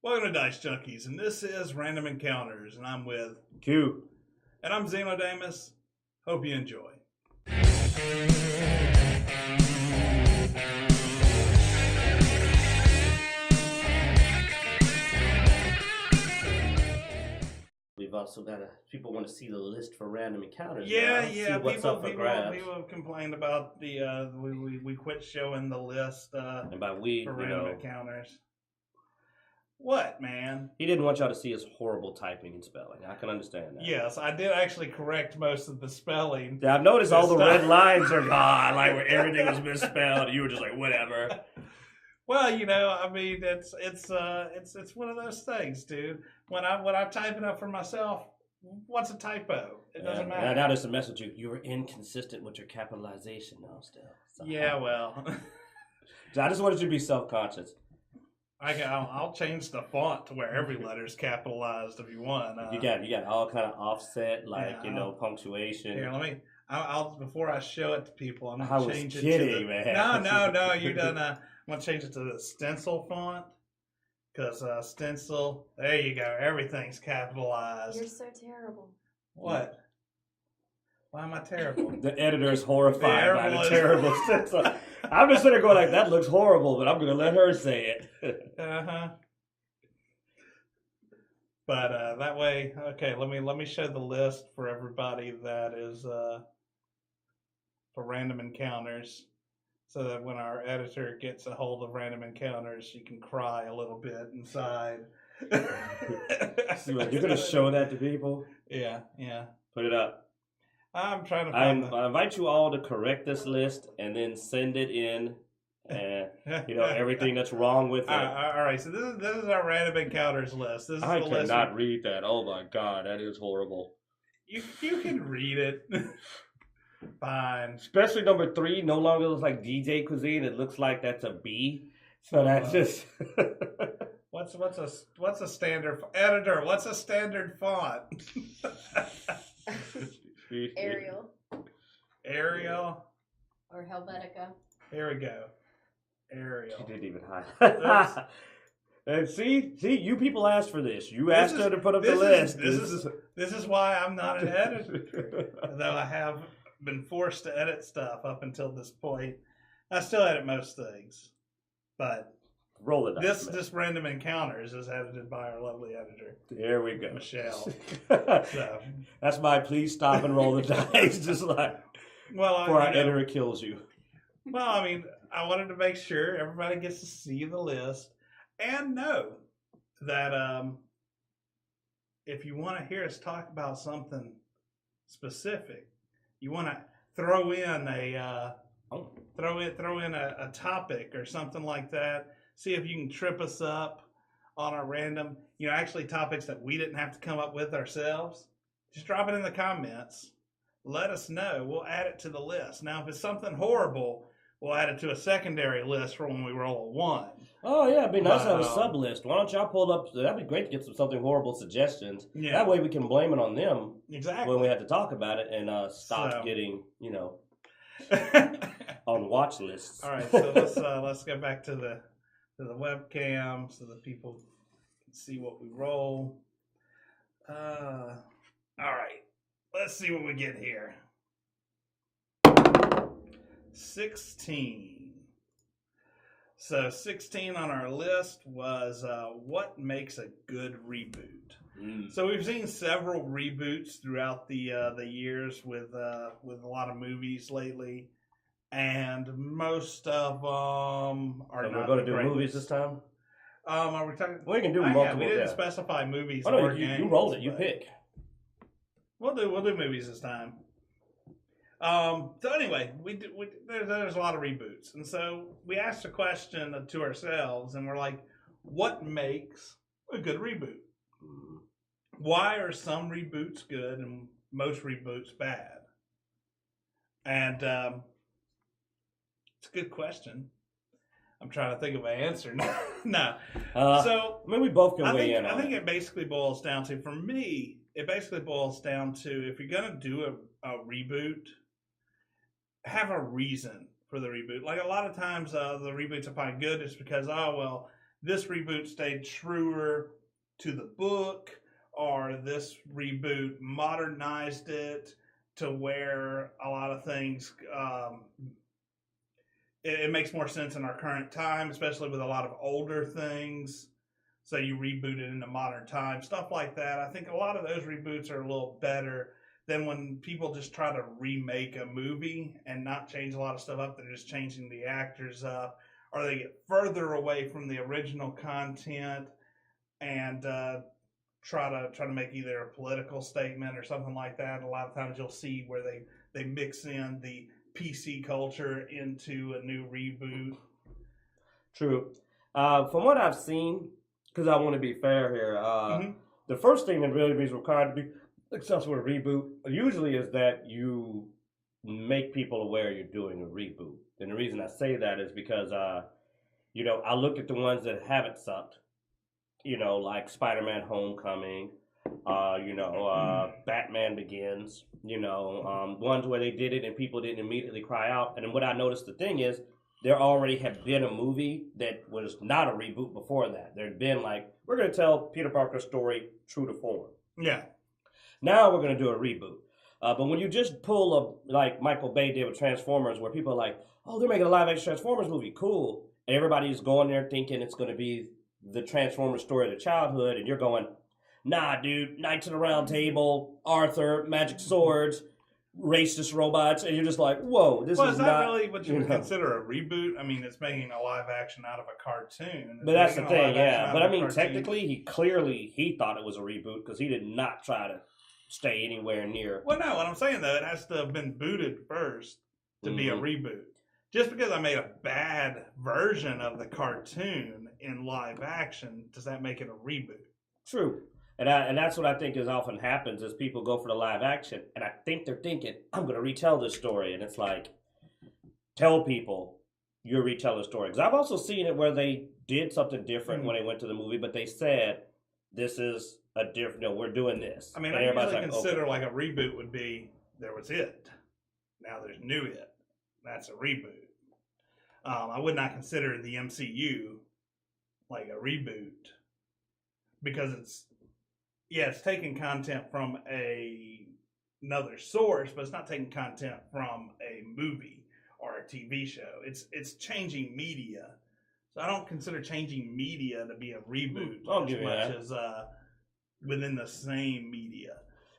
Welcome to Dicejunkies, and this is Random Encounters, and I'm with Q. And I'm Xenodamus. Hope you enjoy. We've also got people want to see the list for random encounters. Yeah. See what's up for grabs. People have complained about the we quit showing the list and by we, for random encounters. What, man? He didn't want y'all to see his horrible typing and spelling. I can understand that. Yes, I did actually correct most of the spelling. Yeah, I've noticed all the red lines are gone, like where everything was misspelled. You were just like, whatever. Well, I mean, it's one of those things, dude. When I type it up for myself, what's a typo? It doesn't matter. Now there's a message you were inconsistent with your capitalization now still. So. Yeah, well. I just wanted you to be self-conscious. I'll change the font to where every letter is capitalized if you want. You got all kind of offset, like punctuation. Here, I'll before I show it to people, I'm I gonna was change kidding, it to man. No, you done. I'm gonna change it to the stencil font because stencil. There you go. Everything's capitalized. You're so terrible. What? Why am I terrible? The editor is horrified by the terrible stencil. I'm just sitting there going like, that looks horrible, but I'm going to let her say it. Uh-huh. But that way, okay, let me show the list for everybody that is for random encounters, so that when our editor gets a hold of random encounters, she can cry a little bit inside. So you're going to show that to people? Yeah. Put it up. I'm trying to find I invite you all to correct this list and then send it in, and everything that's wrong with it. All right. So this is our random encounters list. This is I the list. cannot read that. Oh my God, that is horrible. You can read it. Fine. Especially number 3 no longer looks like DJ cuisine. It looks like that's a B. So that's just. What's a standard editor? What's a standard font? Arial. Or Helvetica. Here we go. Arial. She didn't even highlight. And see, you people asked for this. You asked her to put up the list. This is why I'm not an editor. Though I have been forced to edit stuff up until this point. I still edit most things. But roll it up. This random encounters is edited by our lovely editor. There we go. Michelle. So that's my please stop and roll the dice. Just like before our editor kills you. Well, I mean, I wanted to make sure everybody gets to see the list and know that if you want to hear us talk about something specific, you want to throw in a topic or something like that. See if you can trip us up on our random, actually topics that we didn't have to come up with ourselves. Just drop it in the comments. Let us know. We'll add it to the list. Now, if it's something horrible, we'll add it to a secondary list for when we roll a 1. Oh, yeah. It'd be nice to have a sub list. Why don't y'all pull up? That'd be great to get something horrible suggestions. Yeah. That way we can blame it on them. Exactly. When we have to talk about it and stop getting, on watch lists. All right. So let's go back to the webcam so that people can see what we roll. All right. Let's see what we get here. 16. So 16 on our list was what makes a good reboot. So we've seen several reboots throughout the years with a lot of movies lately, and most of them are not. We're going to do movies this time. Are we talking? We can do multiple. Yeah, we didn't specify movies. Oh, no, you rolled it. You pick. We'll do movies this time. So anyway, there's a lot of reboots, and so we asked a question to ourselves, and we're like, what makes a good reboot? Why are some reboots good and most reboots bad? And it's a good question. I'm trying to think of an answer. No. So we both can weigh in on it. I think it basically boils down to, for me, if you're going to do a reboot, have a reason for the reboot. Like a lot of times the reboots are probably good just because, this reboot stayed truer to the book, or this reboot modernized it to where a lot of things it makes more sense in our current time, especially with a lot of older things. So you reboot it into modern times, stuff like that. I think a lot of those reboots are a little better than when people just try to remake a movie and not change a lot of stuff up. They're just changing the actors up, or they get further away from the original content and try to make either a political statement or something like that. A lot of times you'll see where they mix in the PC culture into a new reboot. True. From what I've seen, because I want to be fair here, the first thing that really is required to be successful with a reboot usually is that you make people aware you're doing a reboot. And the reason I say that is because, I look at the ones that haven't sucked, like Spider-Man Homecoming, Batman Begins, ones where they did it and people didn't immediately cry out. And then what I noticed, the thing is, there already had been a movie that was not a reboot before that. There'd been like, we're going to tell Peter Parker's story true to form. Yeah. Now we're going to do a reboot. But when you just pull like Michael Bay did with Transformers, where people are like, oh, they're making a live-action Transformers movie, cool. And everybody's going there thinking it's going to be the Transformers story of their childhood, and you're going, nah, dude, Knights of the Round Table, Arthur, magic swords, racist robots, and you're just like, whoa, this is not really what you would consider a reboot. I mean, it's making a live action out of a cartoon. But that's the thing, yeah. But I mean, technically, he thought it was a reboot because he did not try to stay anywhere near. Well, no, what I'm saying though, it has to have been booted first to be a reboot. Just because I made a bad version of the cartoon in live action, does that make it a reboot? True. And that's what I think is often happens is people go for the live action, and I think they're thinking, I'm going to retell this story. And it's like, tell people you're retelling the story. Because I've also seen it where they did something different when they went to the movie, but they said, this is a different, we're doing this. I mean, I usually consider like a reboot would be, there was It. Now there's New It. That's a reboot. I would not consider the MCU like a reboot because it's taking content from another source, but it's not taking content from a movie or a TV show. It's changing media. So I don't consider changing media to be a reboot as much as within the same media.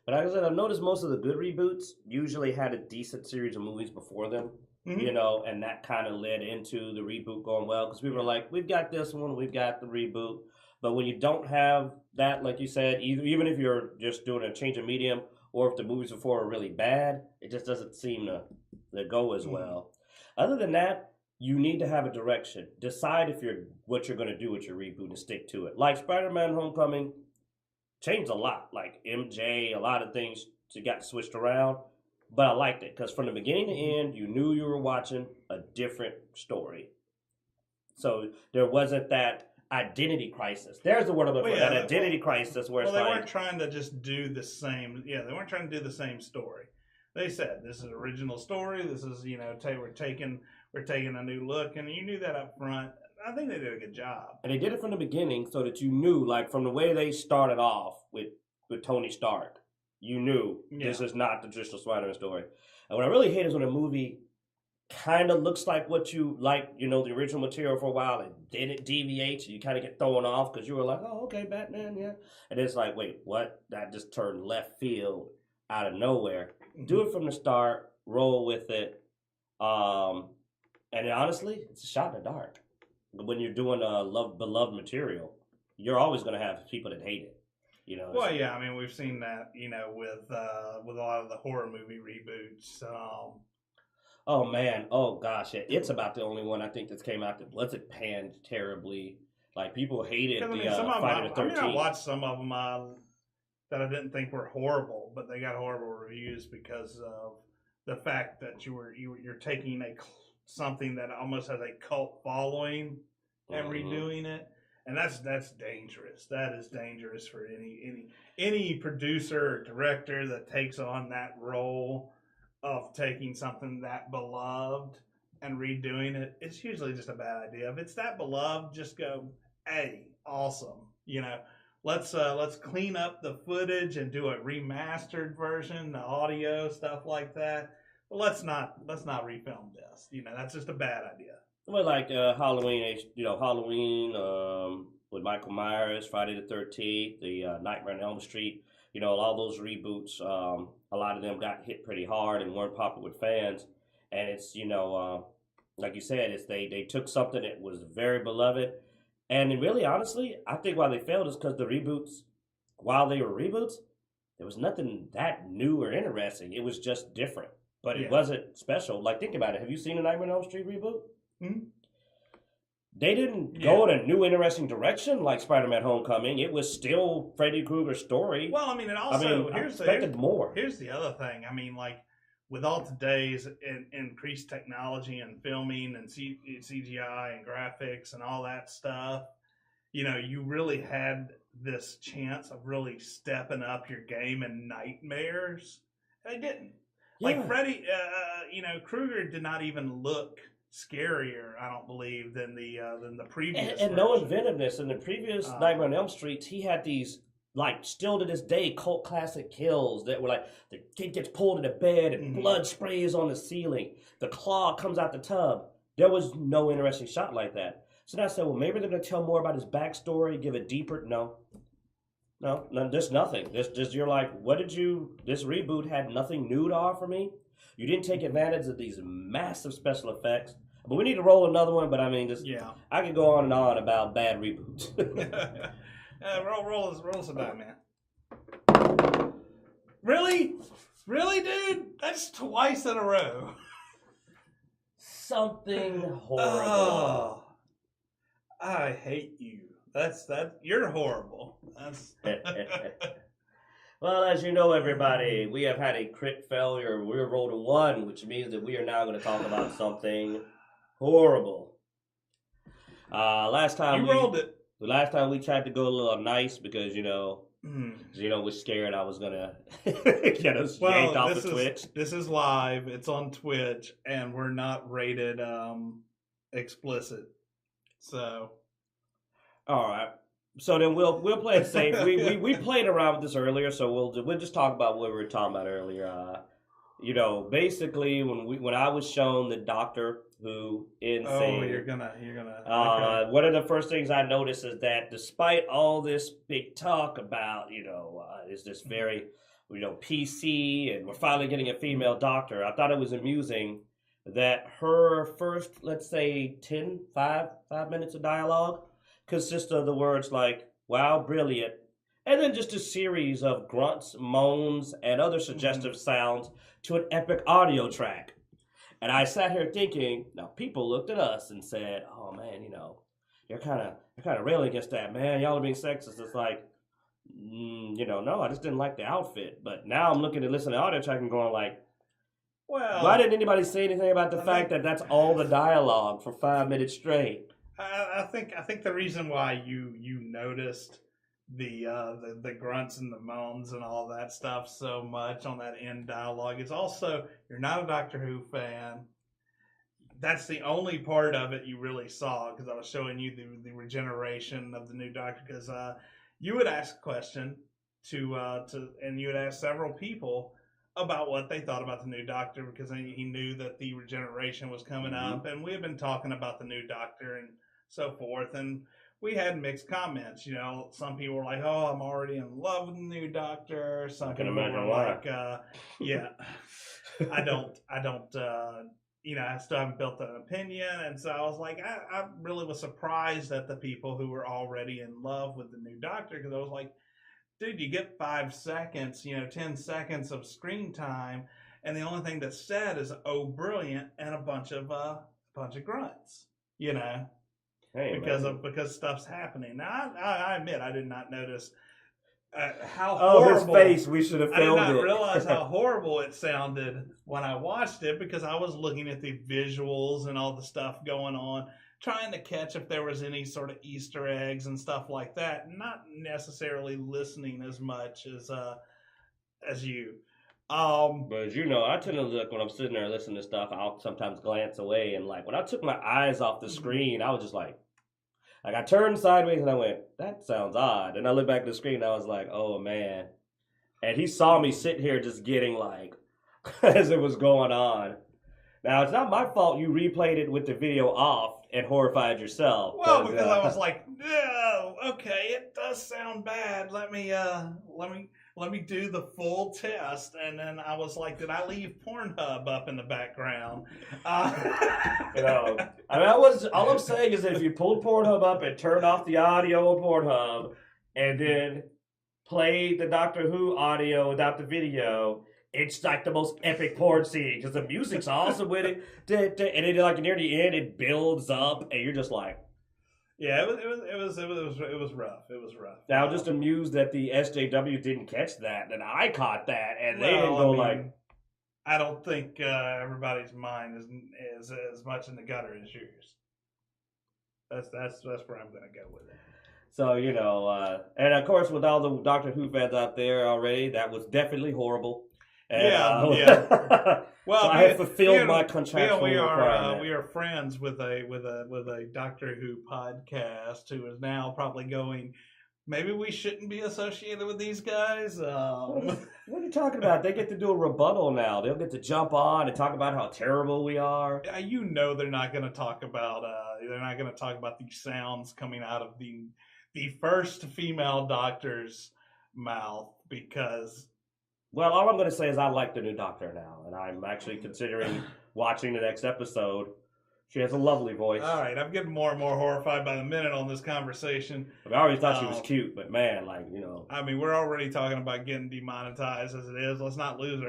But like I said, I've noticed most of the good reboots usually had a decent series of movies before them. And that kind of led into the reboot going well because we were like, we've got this one, we've got the reboot. But when you don't have that, like you said, even if you're just doing a change of medium or if the movies before are really bad, it just doesn't seem to go as well. Other than that, you need to have a direction. Decide what you're going to do with your reboot and stick to it. Like Spider-Man Homecoming changed a lot. Like MJ, a lot of things got switched around. But I liked it because from the beginning to end, you knew you were watching a different story. So there wasn't that identity crisis. There's the word I'm looking for. That identity crisis where it's they weren't trying to just do the same. Yeah, they weren't trying to do the same story. They said this is an original story. This is we're taking a new look, and you knew that up front. I think they did a good job. And they did it from the beginning so that you knew, like from the way they started off with Tony Stark. You knew this is not the traditional Spider-Man story. And what I really hate is when a movie kind of looks like what you like, the original material for a while, and then it deviates, and you kind of get thrown off because you were like, oh, okay, Batman, yeah. And it's like, wait, what? That just turned left field out of nowhere. Do it from the start, roll with it. And honestly, it's a shot in the dark. When you're doing beloved material, you're always going to have people that hate it. Well, yeah, I mean, we've seen that, with a lot of the horror movie reboots. Oh man, oh gosh, it's about the only one I think that's came out that wasn't panned terribly. Like people hated Friday the 13th. I watched some of them that I didn't think were horrible, but they got horrible reviews because of the fact that you're taking something that almost has a cult following and redoing it. And that's dangerous. That is dangerous for any producer or director that takes on that role of taking something that beloved and redoing it. It's usually just a bad idea. If it's that beloved, just go hey, awesome. Let's clean up the footage and do a remastered version, the audio stuff like that. But let's not refilm this. That's just a bad idea. Well, like Halloween, Halloween with Michael Myers, Friday the 13th, the Nightmare on Elm Street. All those reboots. A lot of them got hit pretty hard and weren't popular with fans. And it's like you said, they took something that was very beloved, and really, honestly, I think why they failed is because the reboots, while they were reboots, there was nothing that new or interesting. It was just different, but it wasn't special. Like, think about it. Have you seen the Nightmare on Elm Street reboot? Mm-hmm. They didn't go in a new, interesting direction like Spider-Man: Homecoming. It was still Freddy Krueger's story. Well, I mean, and also here's more. Here's the other thing. I mean, like, with all today's increased technology and filming and CGI and graphics and all that stuff, you really had this chance of really stepping up your game in Nightmares. They didn't. Yeah. Like Freddy, Krueger did not even look scarier, I don't believe, than the previous. And no inventiveness in the previous Nightmare on Elm Street. He had these, like, still to this day, cult classic kills that were like the kid gets pulled into bed and blood sprays on the ceiling. The claw comes out the tub. There was no interesting shot like that. So now I said, well, maybe they're going to tell more about his backstory, give it deeper. No, there's nothing. You're like, this reboot had nothing new to offer me. You didn't take advantage of these massive special effects. But we need to roll another one. But I mean, I could go on and on about bad reboots. Roll us a die, man. Really, dude? That's twice in a row. Something horrible. Oh, I hate you. You're horrible. Well, as you know, everybody, we have had a crit failure. We rolled a 1, which means that we are now going to talk about something horrible. Last time you rolled it. The last time we tried to go a little nice because we're scared I was gonna get us yanked off the Twitch. This is live. It's on Twitch, and we're not rated explicit. So, all right. So then we'll play it safe. We played around with this earlier, so we'll just talk about what we were talking about earlier. Basically when I was shown the Doctor Who insane. Oh, you're gonna. Okay. One of the first things I noticed is that despite all this big talk about is this very PC and we're finally getting a female Doctor, I thought it was amusing that her first, let's say 5 minutes of dialogue consists of the words like, wow, brilliant, and then just a series of grunts, moans, and other suggestive sounds to an epic audio track. And I sat here thinking, now people looked at us and said, oh man, you're kind of railing against that, man. Y'all are being sexist. It's like, no, I just didn't like the outfit. But now I'm looking to listen to the audio track and going like, well, why didn't anybody say anything about the fact that that's all the dialogue for 5 minutes straight? I think the reason why you noticed the grunts and the moans and all that stuff so much on that end dialogue is also you're not a Doctor Who fan. That's the only part of it you really saw because I was showing you the regeneration of the new Doctor because you would ask a question and you would ask several people about what they thought about the new Doctor because he knew that the regeneration was coming up and we have been talking about the new Doctor and so forth and we had mixed comments. Some people were like, oh, I'm already in love with the new Doctor. Some people were like, yeah, I don't, I still haven't built an opinion. And so I was like, I really was surprised at the people who were already in love with the new Doctor because I was like, dude, you get 5 seconds, 10 seconds of screen time. And the only thing that's said is, oh, brilliant, and a bunch of grunts, Hey, because stuff's happening. Now, I admit I did not notice how horrible. His face! We should have filmed it. I did not realize how horrible it sounded when I watched it because I was looking at the visuals and all the stuff going on, trying to catch if there was any sort of Easter eggs and stuff like that. Not necessarily listening as much as you. But as I tend to look when I'm sitting there listening to stuff. I'll sometimes glance away and like when I took my eyes off the screen, I was just like. Like, I turned sideways and I went, that sounds odd. And I looked back at the screen and I was like, oh, man. And he saw me sitting here just getting like, as it was going on. Now, it's not my fault you replayed it with the video off and horrified yourself. Well, because I was like, no, okay, it does sound bad. Let me do the full test. And then I was like, did I leave Pornhub up in the background? You know, I mean, all I'm saying is that if you pulled Pornhub up and turned off the audio of Pornhub and then played the Doctor Who audio without the video, it's like the most epic porn scene because the music's awesome with it. And then like near the end, it builds up and you're just like, yeah, it was rough. It was rough. Now, I'm just amused that the SJW didn't catch that, and I caught that, and they didn't go like. I don't think everybody's mind is as much in the gutter as yours. That's where I'm going to go with it. So, you know, and of course, with all the Doctor Who fans out there already, that was definitely horrible. And, yeah. Well, so I have fulfilled my contractual requirement. We are friends with a Doctor Who podcast who is now probably going, maybe we shouldn't be associated with these guys. What are you talking about? They get to do a rebuttal now. They'll get to jump on and talk about how terrible we are. You know they're not going to talk about these sounds coming out of the first female Doctor's mouth because. Well, all I'm going to say is I like the new Doctor now, and I'm actually considering watching the next episode. She has a lovely voice. All right, I'm getting more and more horrified by the minute on this conversation. I always thought she was cute, but man, like, you know. I mean, we're already talking about getting demonetized as it is. Let's not lose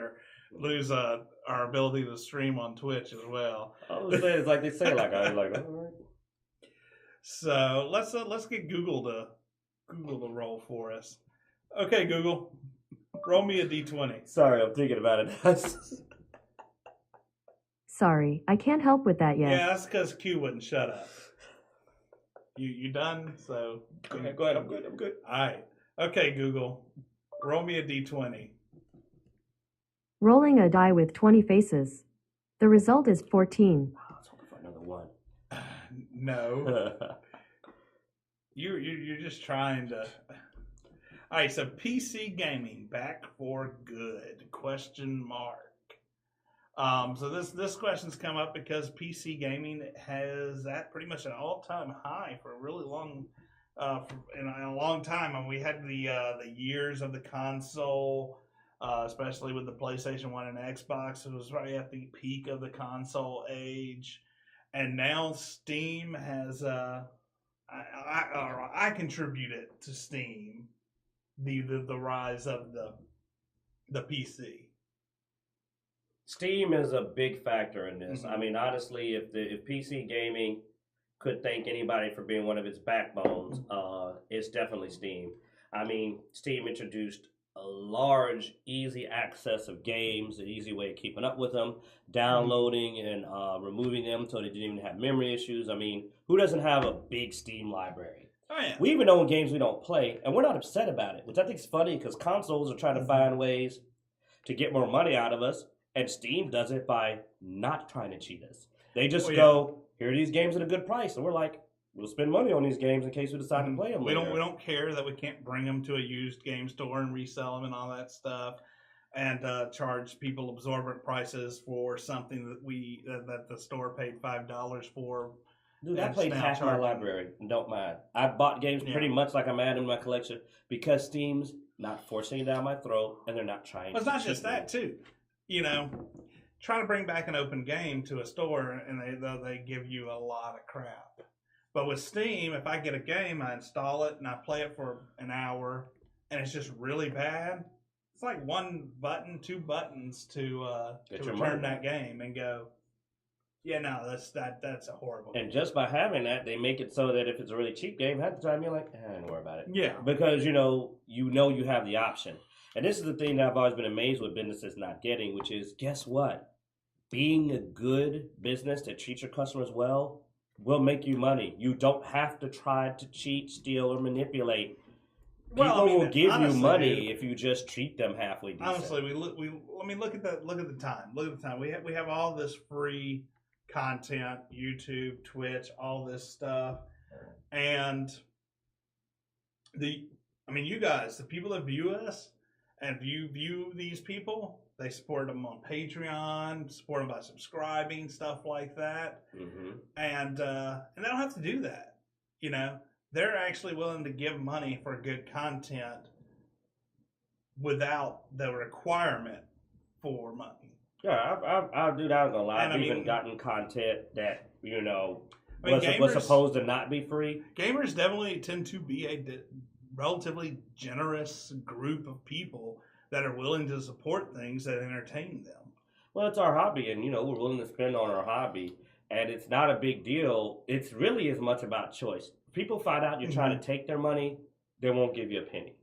our ability to stream on Twitch as well. I was saying, it's like they say, like, I was like, all right. So let's get Google to roll for us. Okay, Google. Roll me a d20. Sorry, I'm thinking about it. Sorry, I can't help with that yet. Yeah, that's because Q wouldn't shut up. You done? So okay, go ahead. I'm good. All right. Okay, Google. Roll me a d20. Rolling a die with 20 faces. The result is 14. I was hoping for another one. No. You're just trying to. All right, so PC gaming back for good? ? So this question's come up because PC gaming has at pretty much an all-time high for a really long, in a long time. And we had the years of the console, especially with the PlayStation 1 and Xbox. It was right at the peak of the console age, and now Steam has. I contribute it to Steam. The rise of the PC. Steam is a big factor in this. Mm-hmm. I mean, honestly, if PC gaming could thank anybody for being one of its backbones, it's definitely Steam. I mean, Steam introduced a large, easy access of games, an easy way of keeping up with them, downloading and removing them so they didn't even have memory issues. I mean, who doesn't have a big Steam library? Oh, yeah. We even own games we don't play, and we're not upset about it, which I think is funny because consoles are trying to find ways to get more money out of us, and Steam does it by not trying to cheat us. They just go, here are these games at a good price, and we're like, we'll spend money on these games in case we decide to play them. We don't care that we can't bring them to a used game store and resell them and all that stuff, and charge people absorbent prices for something that the store paid $5 for. Dude, I played half my library and don't mind. I bought games pretty much like I'm adding in my collection because Steam's not forcing it down my throat and they're not trying to. It's not just that, too. You know, try to bring back an open game to a store and they give you a lot of crap. But with Steam, if I get a game, I install it and I play it for an hour and it's just really bad. It's like one button, two buttons to return that game and go, yeah, no, that's a horrible game. And just by having that, they make it so that if it's a really cheap game, half the time you're like, don't worry about it. Yeah. Because, you know you have the option. And this is the thing that I've always been amazed with businesses not getting, which is, guess what? Being a good business that treats your customers well will make you money. You don't have to try to cheat, steal, or manipulate. People will give you money if you just treat them halfway decent. Honestly, look at the time. Look at the time. We have all this free content, YouTube, Twitch, all this stuff. And you guys, the people that view us, and if you view these people, they support them on Patreon, support them by subscribing, stuff like that. Mm-hmm. And they don't have to do that. You know, they're actually willing to give money for good content without the requirement for money. Yeah, I'll do that. I'm gonna lie. I've even gotten content that was supposed to not be free. Gamers definitely tend to be a relatively generous group of people that are willing to support things that entertain them. Well, it's our hobby, and we're willing to spend on our hobby, and it's not a big deal. It's really as much about choice. People find out you're trying to take their money, they won't give you a penny.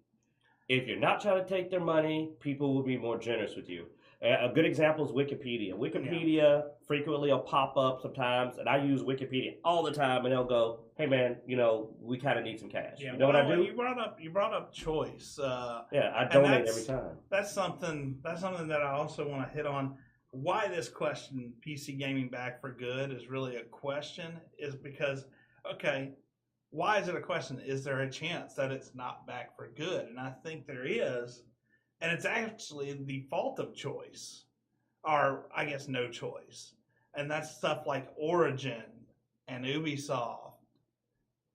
If you're not trying to take their money, people will be more generous with you. A good example is Wikipedia. Wikipedia frequently will pop up sometimes, and I use Wikipedia all the time, and they'll go, "Hey man, we kind of need some cash." Yeah, you know what I do? You brought up choice. Yeah, I donate every time. That's something that I also want to hit on. Why this question, PC gaming back for good, is really a question is because, okay, why is it a question? Is there a chance that it's not back for good? And I think there is. And it's actually the fault of choice, or I guess no choice. And that's stuff like Origin and Ubisoft,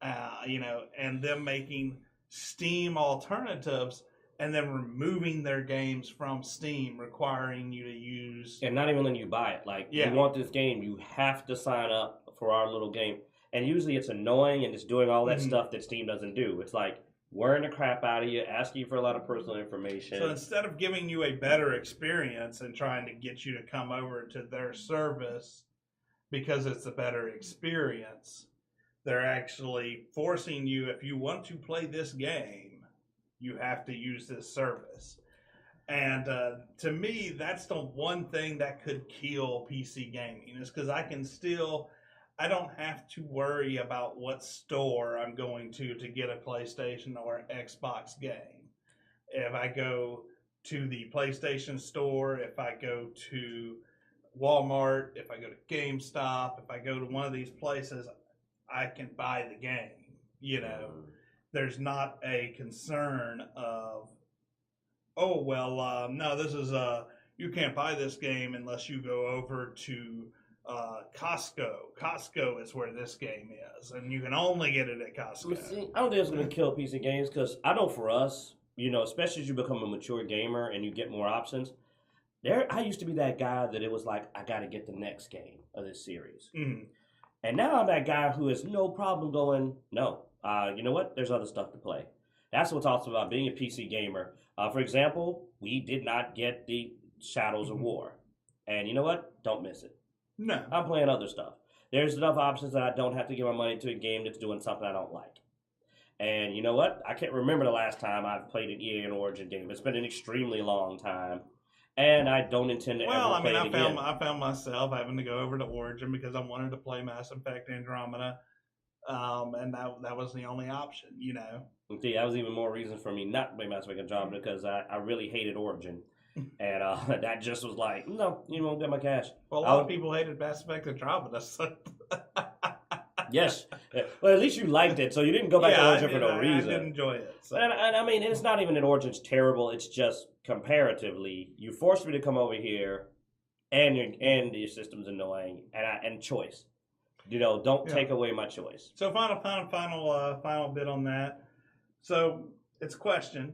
and them making Steam alternatives and then removing their games from Steam, requiring you to use... And not even letting you buy it. Like, you want this game, you have to sign up for our little game. And usually it's annoying and it's doing all that stuff that Steam doesn't do. It's like, wearing the crap out of you, asking you for a lot of personal information. So instead of giving you a better experience and trying to get you to come over to their service because it's a better experience, they're actually forcing you, if you want to play this game, you have to use this service. And to me, that's the one thing that could kill PC gaming, is because I don't have to worry about what store I'm going to get a PlayStation or Xbox game. If I go to the PlayStation store, if I go to Walmart, if I go to GameStop, if I go to one of these places, I can buy the game. There's not a concern of, no, this is you can't buy this game unless you go over to Costco. Costco is where this game is, and you can only get it at Costco. See, I don't think it's going to kill PC games, because I know for us, especially as you become a mature gamer and you get more options, I used to be that guy that it was like, I got to get the next game of this series. Mm-hmm. And now I'm that guy who has no problem going, no, you know what? There's other stuff to play. That's what's awesome about being a PC gamer. For example, we did not get the Shadows of War. And you know what? Don't miss it. No. I'm playing other stuff. There's enough options that I don't have to give my money to a game that's doing something I don't like. And you know what? I can't remember the last time I've played an EA and Origin game. It's been an extremely long time. And I don't intend to ever play it again. I found myself having to go over to Origin because I wanted to play Mass Effect Andromeda. And that was the only option, See, that was even more reason for me not to play Mass Effect Andromeda, because I really hated Origin. And that just was like, no, you won't get my cash. Well, a lot of people hated Mass Effect Andromeda. So. Yes. Well, at least you liked it, so you didn't go back to Origin for no reason. I did enjoy it. So. And I mean, it's not even that Origin's terrible. It's just comparatively, you forced me to come over here, and your system's annoying, and choice. Don't take away my choice. So final bit on that. So it's a question.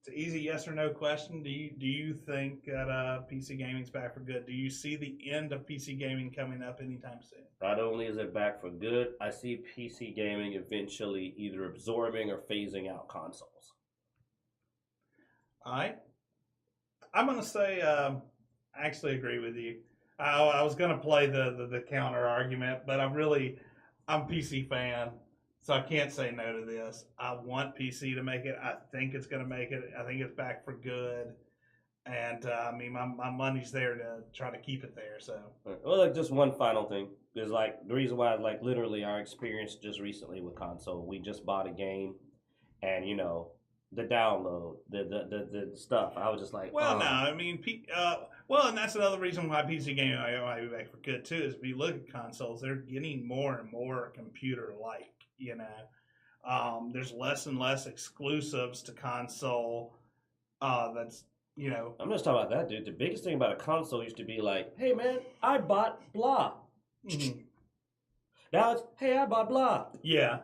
It's an easy yes or no question. Do you think that PC gaming's back for good? Do you see the end of PC gaming coming up anytime soon? Not only is it back for good, I see PC gaming eventually either absorbing or phasing out consoles. All right. I'm going to say I actually agree with you. I was going to play the counter argument, but I'm a PC fan. So I can't say no to this. I want PC to make it. I think it's going to make it. I think it's back for good. And, my money's there to try to keep it there. So, well, just one final thing. There's, the reason why, literally our experience just recently with console. We just bought a game, and, the download, the stuff. I was just like, well, no. And that's another reason why PC gaming might be back for good, too, is if you look at consoles, they're getting more and more computer-like. You know, there's less and less exclusives to console. That's I'm just talking about that, dude. The biggest thing about a console used to be like, hey man, I bought blah. mhm. Now it's, hey, I bought blah. yeah.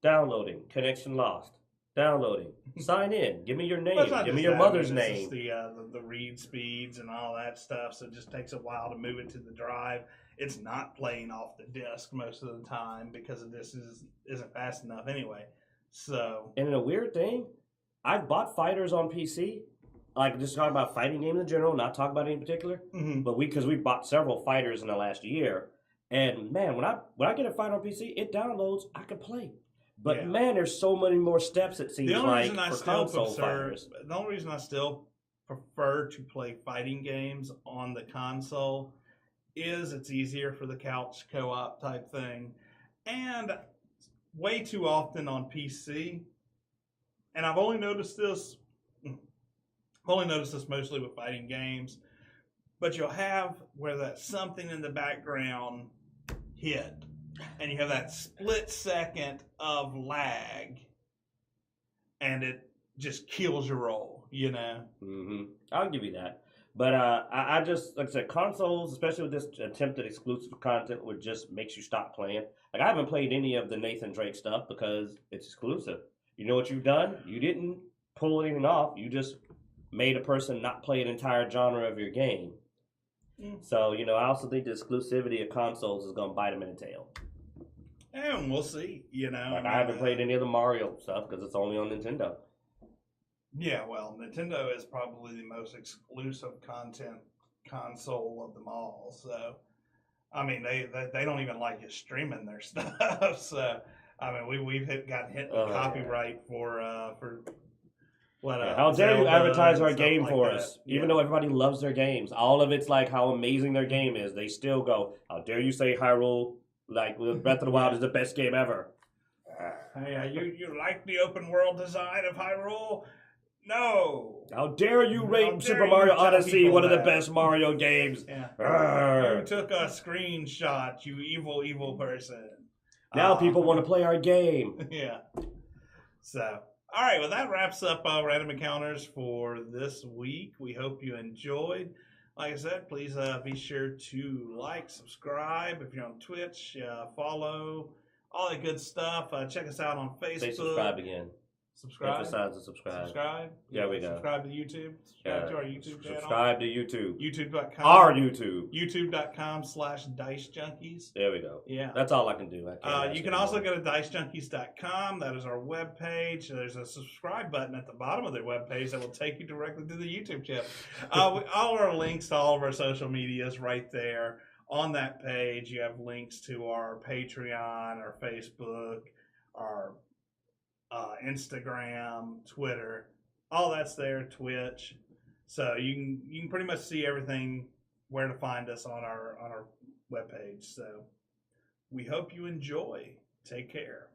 Downloading, connection lost. Downloading, sign in, give me your But name, it's not give me just your that, mother's it's just name. the read speeds and all that stuff. So it just takes a while to move it to the drive. It's not playing off the disc most of the time because the disc isn't fast enough anyway. So And in a weird thing, I've bought fighters on PC. Like just talking about fighting games in general, not talking about any in particular. mhm. But because we bought several fighters in the last year, and man, when I get a fighter on PC, it downloads, I can play. But Yeah. man, there's so many more steps it seems The only like reason I for still console prefer fighters. the only reason I still prefer to play fighting games on the console is it's easier for the couch co-op type thing, and way too often on PC. And I've only noticed this mostly with fighting games, but you'll have where that something in the background hit, and you have that split second of lag, and it just kills your roll, you know? Hmm I'll give you that. But I just, like I said, consoles, especially with this attempted exclusive content, would just makes you stop playing. Like, I haven't played any of the Nathan Drake stuff because it's exclusive. You know what you've done? You didn't pull anything off. You just made a person not play an entire genre of your game. Mm. So, I also think the exclusivity of consoles is going to bite them in the tail. And we'll see, you know? Like, I haven't played any of the Mario stuff because it's only on Nintendo. Yeah, well, Nintendo is probably the most exclusive content console of them all. So, I mean, they don't even like you streaming their stuff. So, I mean, we've gotten hit with copyright for what? Yeah, how dare you Zelda advertise and our stuff game like for that. us? Even Yeah. though everybody loves their games, all of it's like how amazing their game is. They still go, how dare you say Hyrule, like Breath of the Wild is the best game ever? Hey, you like the open world design of Hyrule? No. How dare you How rate dare Super you Mario tell Odyssey people one of the that? best Mario games? Yeah. Arrgh. You took a screenshot, you evil person. Now people want to play our game. Yeah. So, all right. Well, that wraps up Random Encounters for this week. We hope you enjoyed. Like I said, please be sure to like, subscribe. If you're on Twitch, follow, all that good stuff. Check us out on Facebook. Say subscribe again. Subscribe. Emphasize the subscribe. Subscribe. There we go. Subscribe to YouTube. Subscribe to our YouTube channel. Subscribe to YouTube. YouTube.com. Our YouTube. YouTube.com/Dicejunkies. There we go. Yeah. That's all I can do. I can't You can also go to Dicejunkies.com. That is our webpage. There's a subscribe button at the bottom of their webpage that will take you directly to the YouTube channel. All our links to all of our social media is right there. On that page, you have links to our Patreon, our Facebook, our Instagram, Twitter. All that's there, Twitch. So you can pretty much see everything where to find us on our webpage. So we hope you enjoy. Take care.